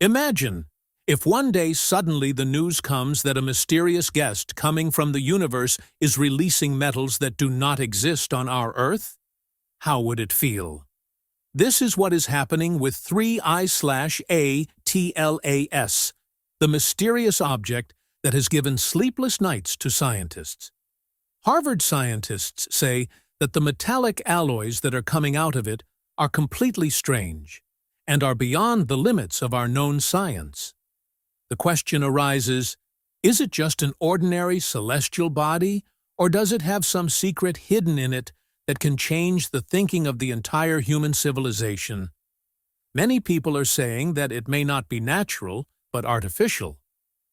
Imagine if one day suddenly the news comes that a mysterious guest coming from the universe is releasing metals that do not exist on our Earth. How would it feel? This is what is happening with 3I/ATLAS, the mysterious object that has given sleepless nights to scientists. Harvard scientists say that the metallic alloys that are coming out of it are completely strange and are beyond the limits of our known science. The question arises, is it just an ordinary celestial body, or does it have some secret hidden in it that can change the thinking of the entire human civilization? Many people are saying that it may not be natural, but artificial.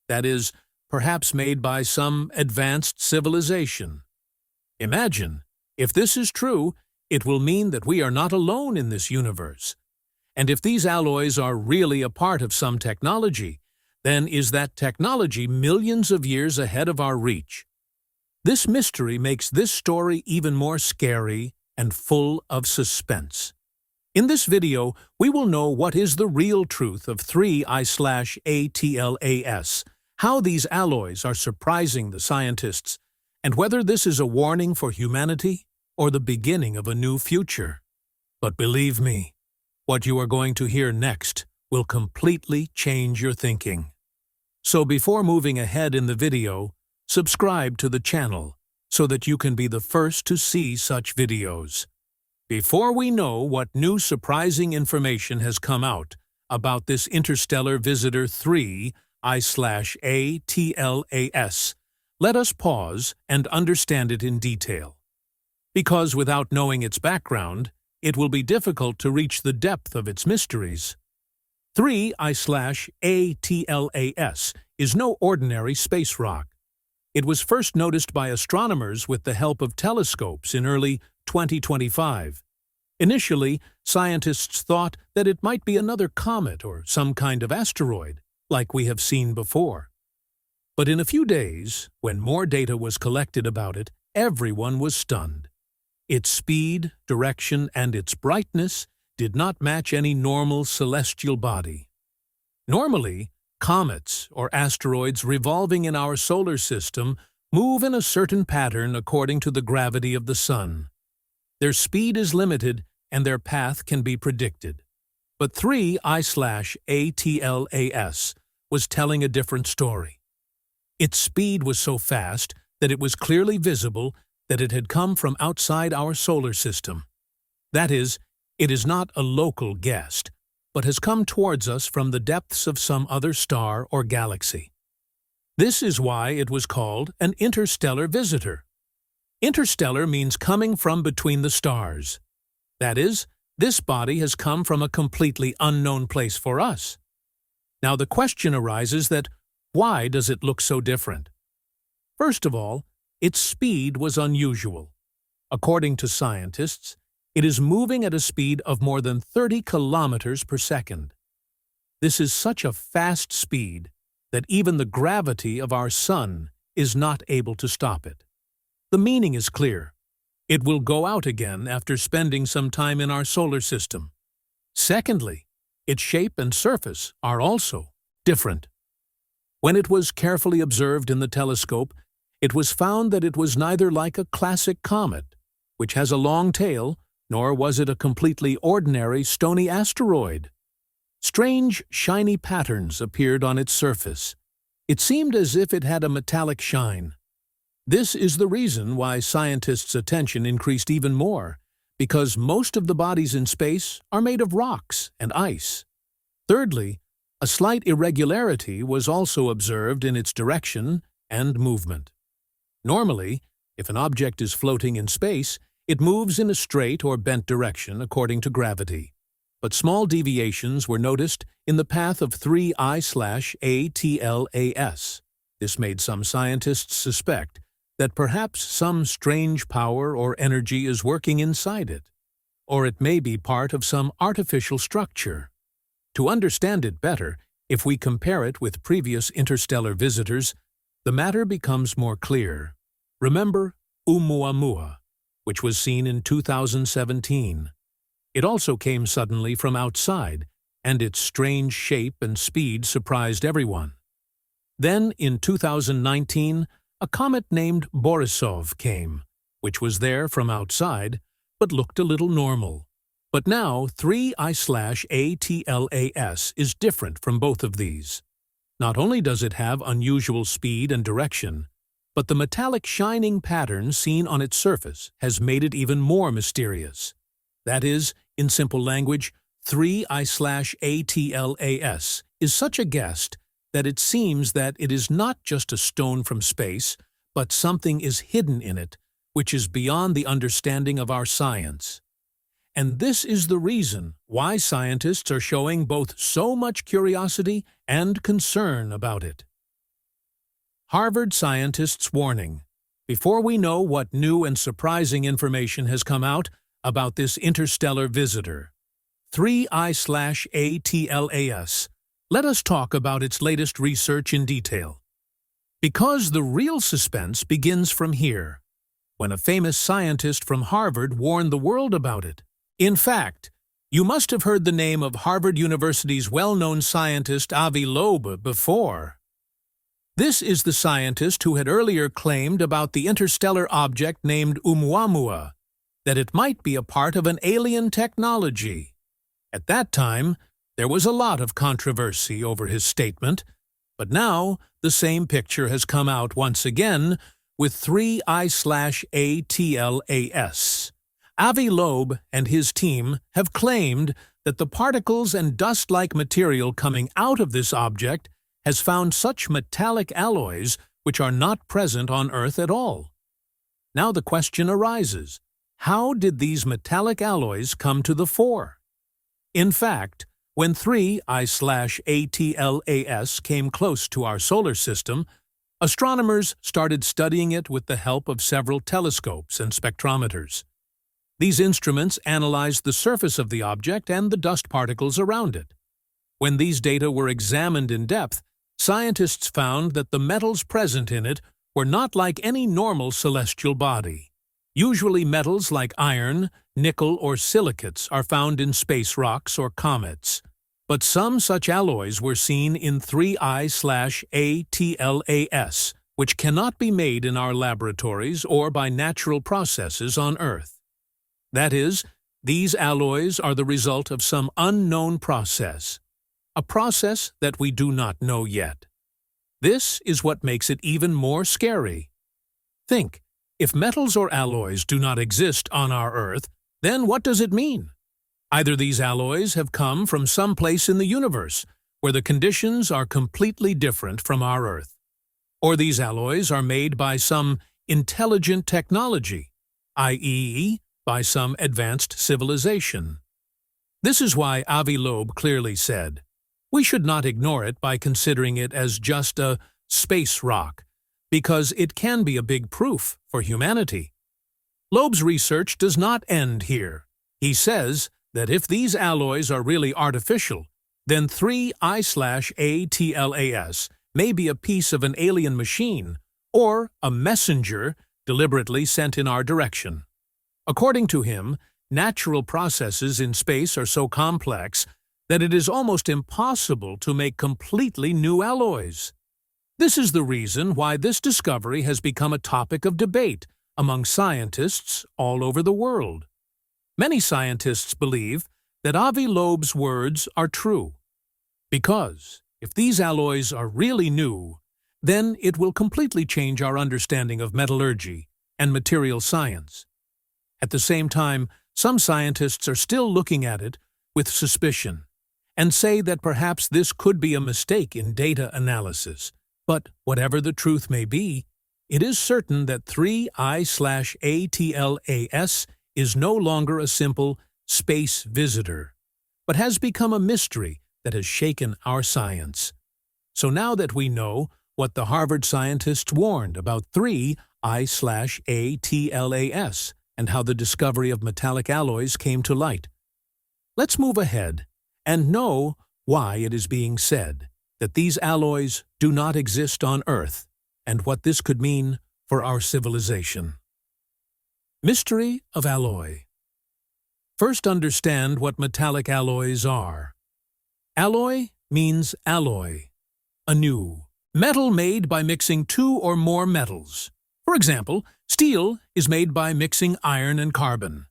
That is, perhaps made by some advanced civilization. Imagine, if this is true, it will mean that we are not alone in this universe. And if these alloys are really a part of some technology, then is that technology millions of years ahead of our reach? This mystery makes this story even more scary and full of suspense. In this video, we will know what is the real truth of 3I/ATLAS, how these alloys are surprising the scientists, and whether this is a warning for humanity or the beginning of a new future. But believe me, what you are going to hear next will completely change your thinking. So before moving ahead in the video, subscribe to the channel so that you can be the first to see such videos. Before we know what new surprising information has come out about this interstellar visitor 3I/ATLAS, let us pause and understand it in detail. Because without knowing its background, it will be difficult to reach the depth of its mysteries. 3I/ATLAS is no ordinary space rock. It was first noticed by astronomers with the help of telescopes in early 2025. Initially, scientists thought that it might be another comet or some kind of asteroid, like we have seen before. But in a few days, when more data was collected about it, everyone was stunned. Its speed, direction, and its brightness did not match any normal celestial body. Normally, comets or asteroids revolving in our solar system move in a certain pattern according to the gravity of the Sun. Their speed is limited and their path can be predicted. But 3I/ATLAS was telling a different story. Its speed was so fast that it was clearly visible that it had come from outside our solar system. That is, it is not a local guest, but has come towards us from the depths of some other star or galaxy. This is why it was called an interstellar visitor. Interstellar means coming from between the stars. That is, this body has come from a completely unknown place for us. Now the question arises that why does it look so different? First of all, its speed was unusual. According to scientists, it is moving at a speed of more than 30 kilometers per second. This is such a fast speed that even the gravity of our Sun is not able to stop it. The meaning is clear. It will go out again after spending some time in our solar system. Secondly, its shape and surface are also different. When it was carefully observed in the telescope, it was found that it was neither like a classic comet, which has a long tail, nor was it a completely ordinary stony asteroid. Strange, shiny patterns appeared on its surface. It seemed as if it had a metallic shine. This is the reason why scientists' attention increased even more, because most of the bodies in space are made of rocks and ice. Thirdly, a slight irregularity was also observed in its direction and movement. Normally, if an object is floating in space, it moves in a straight or bent direction according to gravity. But small deviations were noticed in the path of 3I/ATLAS. This made some scientists suspect that perhaps some strange power or energy is working inside it, or it may be part of some artificial structure. To understand it better, if we compare it with previous interstellar visitors, the matter becomes more clear. Remember Oumuamua, which was seen in 2017. It also came suddenly from outside, and its strange shape and speed surprised everyone. Then, in 2019, a comet named Borisov came, which was there from outside, but looked a little normal. But now, 3I/ATLAS is different from both of these. Not only does it have unusual speed and direction, but the metallic shining pattern seen on its surface has made it even more mysterious. That is, in simple language, 3I/ATLAS is such a guest that it seems that it is not just a stone from space, but something is hidden in it, which is beyond the understanding of our science. And this is the reason why scientists are showing both so much curiosity and concern about it. Harvard scientists' warning. Before we know what new and surprising information has come out about this interstellar visitor, 3I/ATLAS, let us talk about its latest research in detail. Because the real suspense begins from here, when a famous scientist from Harvard warned the world about it. In fact, you must have heard the name of Harvard University's well-known scientist Avi Loeb before. This is the scientist who had earlier claimed about the interstellar object named Oumuamua, that it might be a part of an alien technology. At that time, there was a lot of controversy over his statement, but now the same picture has come out once again with 3I/ATLAS. Avi Loeb and his team have claimed that the particles and dust-like material coming out of this object has found such metallic alloys which are not present on Earth at all. Now the question arises, how did these metallic alloys come to the fore? In fact, when 3I/ATLAS came close to our solar system, astronomers started studying it with the help of several telescopes and spectrometers. These instruments analyzed the surface of the object and the dust particles around it. When these data were examined in depth, scientists found that the metals present in it were not like any normal celestial body. Usually metals like iron, nickel, or silicates are found in space rocks or comets. But some such alloys were seen in 3I/ATLAS, which cannot be made in our laboratories or by natural processes on Earth. That is, these alloys are the result of some unknown process, a process that we do not know yet. This is what makes it even more scary. Think, if metals or alloys do not exist on our Earth, then what does it mean? Either these alloys have come from some place in the universe where the conditions are completely different from our Earth, or these alloys are made by some intelligent technology, i.e., by some advanced civilization. This is why Avi Loeb clearly said, we should not ignore it by considering it as just a space rock, because it can be a big proof for humanity. Loeb's research does not end here. He says that if these alloys are really artificial, then 3I/ATLAS may be a piece of an alien machine or a messenger deliberately sent in our direction. According to him, natural processes in space are so complex that it is almost impossible to make completely new alloys. This is the reason why this discovery has become a topic of debate among scientists all over the world. Many scientists believe that Avi Loeb's words are true, because if these alloys are really new, then it will completely change our understanding of metallurgy and material science. At the same time, some scientists are still looking at it with suspicion and say that perhaps this could be a mistake in data analysis. But whatever the truth may be, it is certain that 3I/ATLAS is no longer a simple space visitor, but has become a mystery that has shaken our science. So now that we know what the Harvard scientists warned about 3I/ATLAS and how the discovery of metallic alloys came to light, let's move ahead and know why it is being said that these alloys do not exist on Earth and what this could mean for our civilization. Mystery of alloy. First, understand what metallic alloys are. Alloy means alloy, anew. Metal made by mixing two or more metals. For example, steel is made by mixing iron and carbon.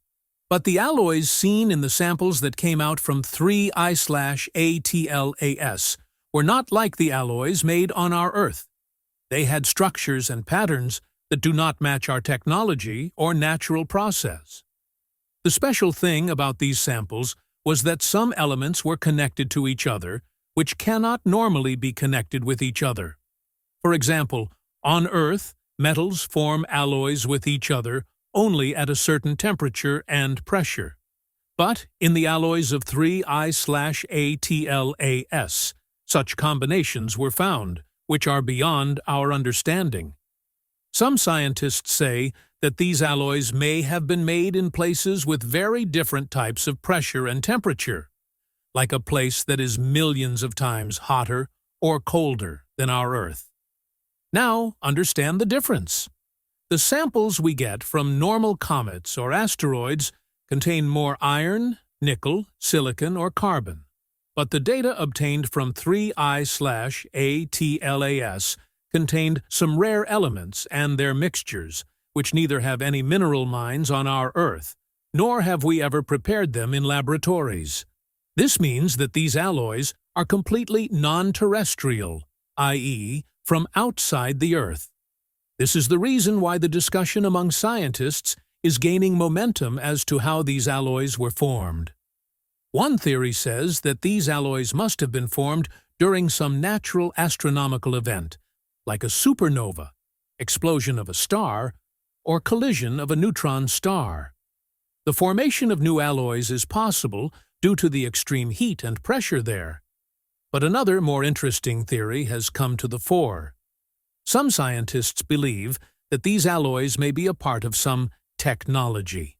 But the alloys seen in the samples that came out from 3I/ATLAS were not like the alloys made on our Earth. They had structures and patterns that do not match our technology or natural process. The special thing about these samples was that some elements were connected to each other, which cannot normally be connected with each other. For example, on Earth, metals form alloys with each other only at a certain temperature and pressure. But in the alloys of 3I/ATLAS, such combinations were found, which are beyond our understanding. Some scientists say that these alloys may have been made in places with very different types of pressure and temperature, like a place that is millions of times hotter or colder than our Earth. Now, understand the difference. The samples we get from normal comets or asteroids contain more iron, nickel, silicon, or carbon. But the data obtained from 3I/ATLAS contained some rare elements and their mixtures, which neither have any mineral mines on our Earth, nor have we ever prepared them in laboratories. This means that these alloys are completely non-terrestrial, i.e., from outside the Earth. This is the reason why the discussion among scientists is gaining momentum as to how these alloys were formed. One theory says that these alloys must have been formed during some natural astronomical event, like a supernova, explosion of a star, or collision of a neutron star. The formation of new alloys is possible due to the extreme heat and pressure there. But another, more interesting theory has come to the fore. Some scientists believe that these alloys may be a part of some technology.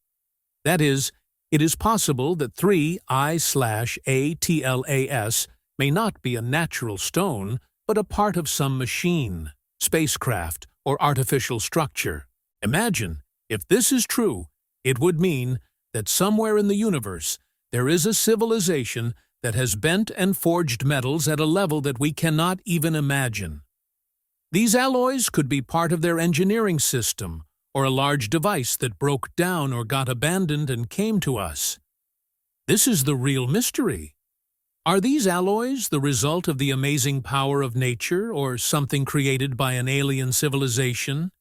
That is, it is possible that 3I/ATLAS may not be a natural stone, but a part of some machine, spacecraft, or artificial structure. Imagine, if this is true, it would mean that somewhere in the universe there is a civilization that has bent and forged metals at a level that we cannot even imagine. These alloys could be part of their engineering system, or a large device that broke down or got abandoned and came to us. This is the real mystery. Are these alloys the result of the amazing power of nature or something created by an alien civilization?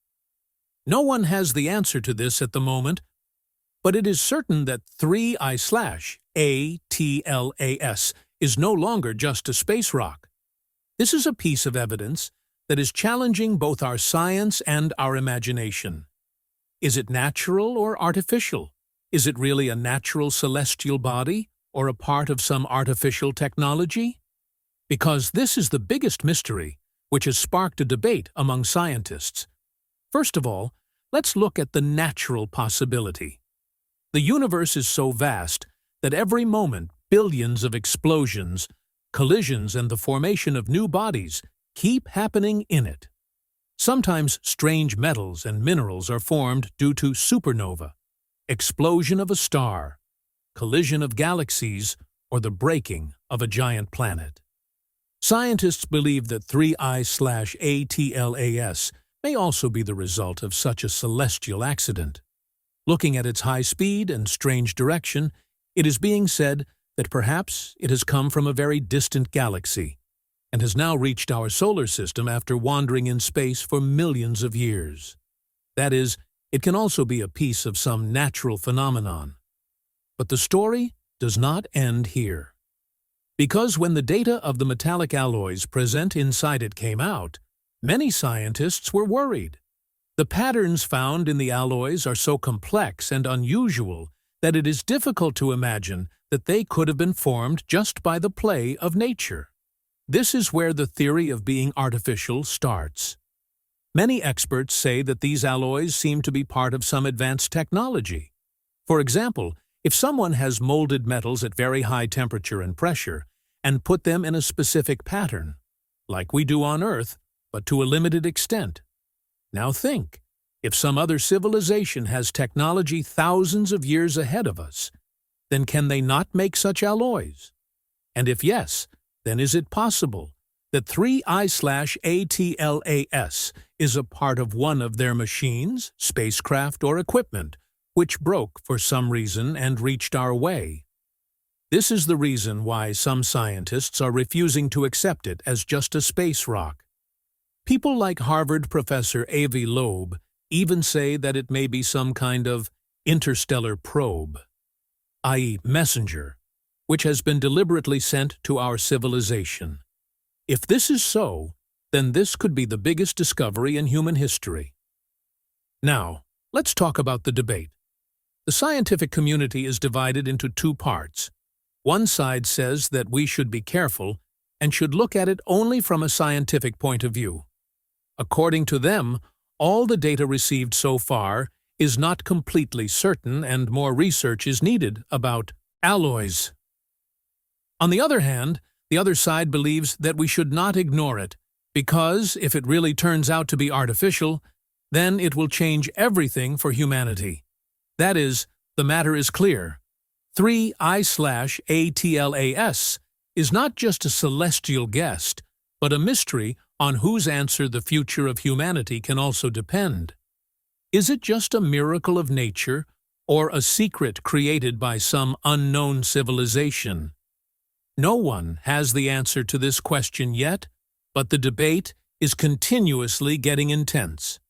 No one has the answer to this at the moment, but it is certain that 3I/ATLAS is no longer just a space rock. This is a piece of evidence that is challenging both our science and our imagination. Is it natural or artificial? Is it really a natural celestial body or a part of some artificial technology? Because this is the biggest mystery, which has sparked a debate among scientists. First of all, let's look at the natural possibility. The universe is so vast that every moment billions of explosions, collisions, and the formation of new bodies keep happening in it. Sometimes strange metals and minerals are formed due to supernova, explosion of a star, collision of galaxies, or the breaking of a giant planet. Scientists believe that 3I/ATLAS may also be the result of such a celestial accident. Looking at its high speed and strange direction, it is being said that perhaps it has come from a very distant galaxy and has now reached our solar system after wandering in space for millions of years. That is, it can also be a piece of some natural phenomenon. But the story does not end here. Because when the data of the metallic alloys present inside it came out, many scientists were worried. The patterns found in the alloys are so complex and unusual that it is difficult to imagine that they could have been formed just by the play of nature. This is where the theory of being artificial starts. Many experts say that these alloys seem to be part of some advanced technology. For example, if someone has molded metals at very high temperature and pressure and put them in a specific pattern, like we do on Earth, but to a limited extent. Now think, if some other civilization has technology thousands of years ahead of us, then can they not make such alloys? And if yes, then is it possible that 3I/ATLAS is a part of one of their machines, spacecraft, or equipment, which broke for some reason and reached our way? This is the reason why some scientists are refusing to accept it as just a space rock. People like Harvard professor Avi Loeb even say that it may be some kind of interstellar probe, i.e. messenger, which has been deliberately sent to our civilization. If this is so, then this could be the biggest discovery in human history. Now, let's talk about the debate. The scientific community is divided into two parts. One side says that we should be careful and should look at it only from a scientific point of view. According to them, all the data received so far is not completely certain and more research is needed about alloys. On the other hand, the other side believes that we should not ignore it, because if it really turns out to be artificial, then it will change everything for humanity. That is, the matter is clear. 3I/ATLAS is not just a celestial guest, but a mystery on whose answer the future of humanity can also depend. Is it just a miracle of nature, or a secret created by some unknown civilization? No one has the answer to this question yet, but the debate is continuously getting intense.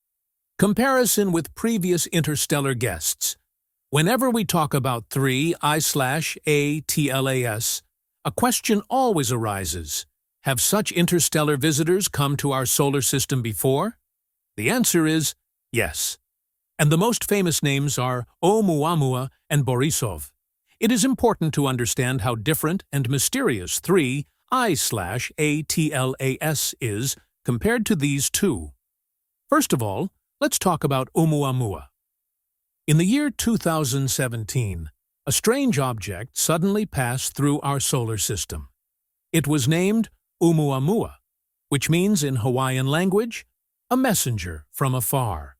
Comparison with previous interstellar guests. Whenever we talk about 3I/ATLAS, a question always arises. Have such interstellar visitors come to our solar system before? The answer is yes. And the most famous names are Oumuamua and Borisov. It is important to understand how different and mysterious 3I/ATLAS is compared to these two. First of all, let's talk about Oumuamua. In the year 2017, a strange object suddenly passed through our solar system. It was named Oumuamua, which means in Hawaiian language, a messenger from afar.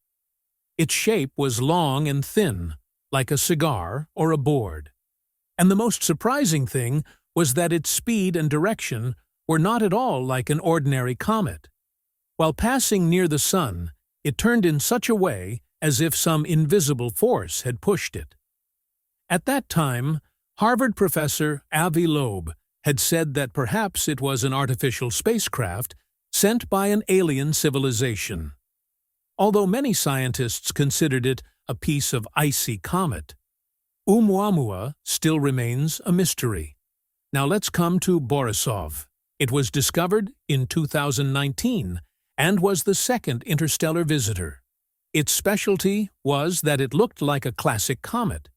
Its shape was long and thin, like a cigar or a board. And the most surprising thing was that its speed and direction were not at all like an ordinary comet. While passing near the sun, it turned in such a way as if some invisible force had pushed it. At that time, Harvard professor Avi Loeb had said that perhaps it was an artificial spacecraft sent by an alien civilization. Although many scientists considered it a piece of icy comet, Oumuamua still remains a mystery. Now let's come to Borisov. It was discovered in 2019 and was the second interstellar visitor. Its specialty was that it looked like a classic comet.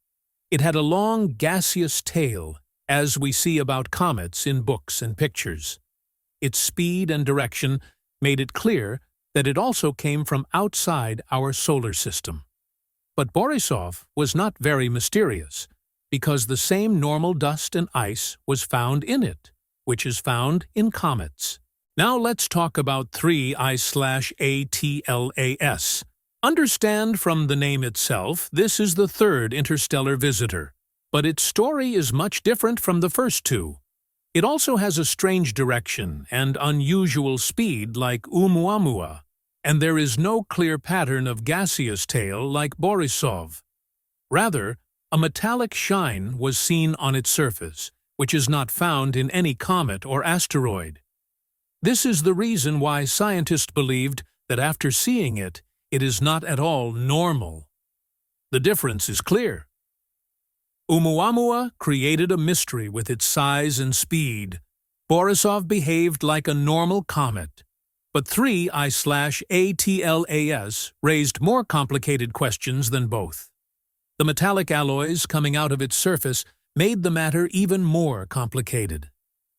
It had a long gaseous tail, as we see about comets in books and pictures. Its speed and direction made it clear that it also came from outside our solar system. But Borisov was not very mysterious, because the same normal dust and ice was found in it, which is found in comets. Now let's talk about 3I/ATLAS. Understand from the name itself, this is the third interstellar visitor, but its story is much different from the first two. It also has a strange direction and unusual speed like Oumuamua, and there is no clear pattern of gaseous tail like Borisov. Rather, a metallic shine was seen on its surface, which is not found in any comet or asteroid. This is the reason why scientists believed that after seeing it, it is not at all normal. The difference is clear. Oumuamua created a mystery with its size and speed. Borisov behaved like a normal comet. But 3I/ATLAS raised more complicated questions than both. The metallic alloys coming out of its surface made the matter even more complicated.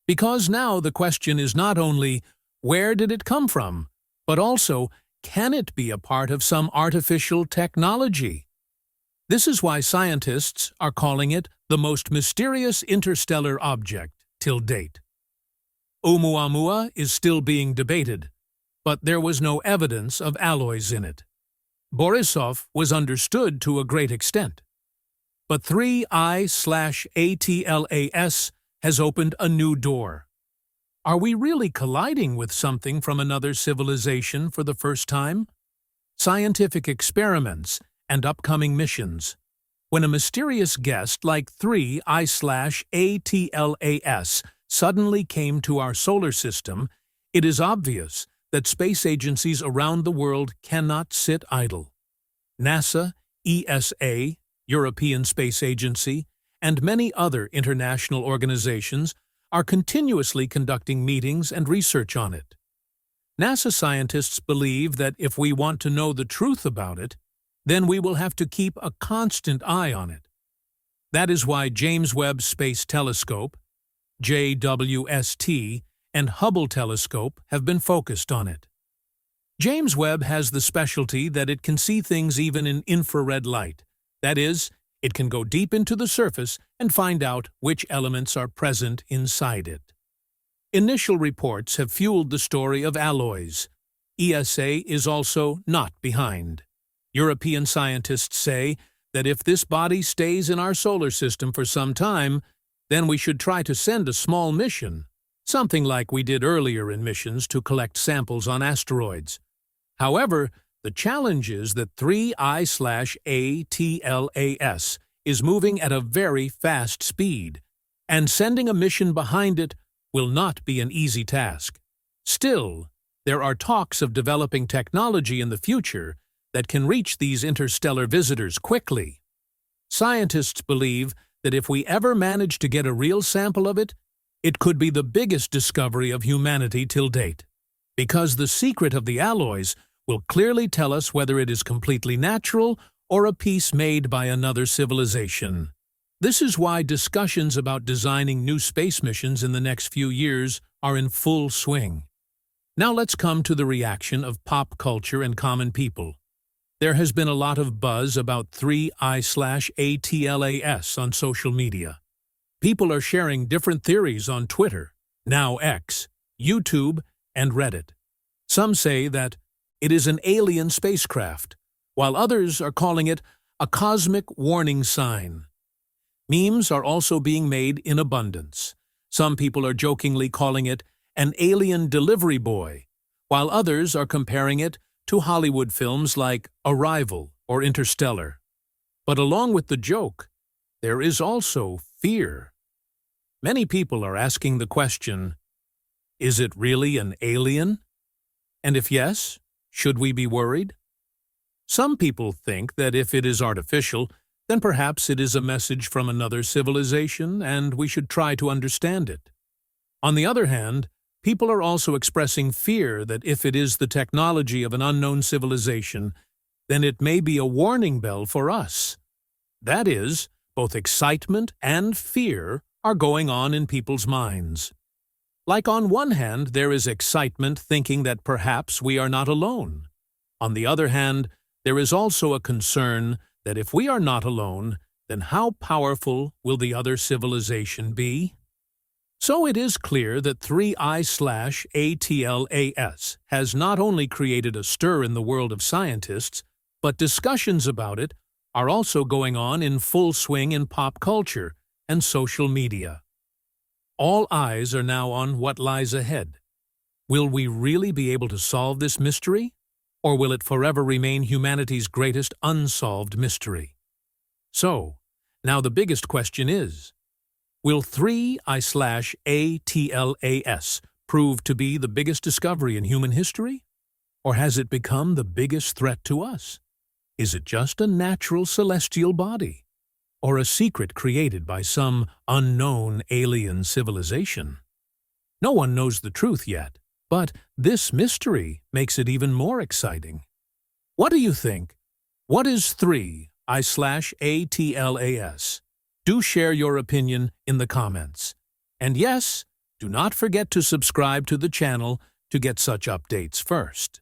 Because now the question is not only, where did it come from, but also, can it be a part of some artificial technology? This is why scientists are calling it the most mysterious interstellar object till date. Oumuamua is still being debated, but there was no evidence of alloys in it. Borisov was understood to a great extent. But 3I/ATLAS has opened a new door. Are we really colliding with something from another civilization for the first time? Scientific experiments and upcoming missions. When a mysterious guest like 3I/ATLAS suddenly came to our solar system, it is obvious that space agencies around the world cannot sit idle. NASA, ESA, European Space Agency, and many other international organizations are continuously conducting meetings and research on it. NASA scientists believe that if we want to know the truth about it, then we will have to keep a constant eye on it. That is why James Webb Space Telescope, JWST, and Hubble Telescope have been focused on it. James Webb has the specialty that it can see things even in infrared light. That is, it can go deep into the surface and find out which elements are present inside it. Initial reports have fueled the story of alloys. ESA is also not behind. European scientists say that if this body stays in our solar system for some time, then we should try to send a small mission, something like we did earlier in missions to collect samples on asteroids. However, the challenge is that 3I/ATLAS is moving at a very fast speed, and sending a mission behind it will not be an easy task. Still, there are talks of developing technology in the future that can reach these interstellar visitors quickly. Scientists believe that if we ever manage to get a real sample of it, it could be the biggest discovery of humanity till date, because the secret of the alloys will clearly tell us whether it is completely natural or a piece made by another civilization. This is why discussions about designing new space missions in the next few years are in full swing. Now let's come to the reaction of pop culture and common people. There has been a lot of buzz about 3I/ATLAS on social media. People are sharing different theories on Twitter, now X, YouTube, and Reddit. Some say that it is an alien spacecraft, while others are calling it a cosmic warning sign. Memes are also being made in abundance. Some people are jokingly calling it an alien delivery boy, while others are comparing it to Hollywood films like Arrival or Interstellar. But along with the joke, there is also fear. Many people are asking the question, is it really an alien? And if yes, should we be worried? Some people think that if it is artificial, then perhaps it is a message from another civilization and we should try to understand it. On the other hand, people are also expressing fear that if it is the technology of an unknown civilization, then it may be a warning bell for us. That is, both excitement and fear are going on in people's minds. Like on one hand, there is excitement thinking that perhaps we are not alone. On the other hand, there is also a concern that if we are not alone, then how powerful will the other civilization be? So it is clear that 3I/ATLAS has not only created a stir in the world of scientists, but discussions about it are also going on in full swing in pop culture and social media. All eyes are now on what lies ahead. Will we really be able to solve this mystery? Or will it forever remain humanity's greatest unsolved mystery? So, now the biggest question is, will 3I/ATLAS prove to be the biggest discovery in human history? Or has it become the biggest threat to us? Is it just a natural celestial body? Or a secret created by some unknown alien civilization? No one knows the truth yet, but this mystery makes it even more exciting. What do you think? What is 3I/ATLAS? Do share your opinion in the comments. And yes, do not forget to subscribe to the channel to get such updates first.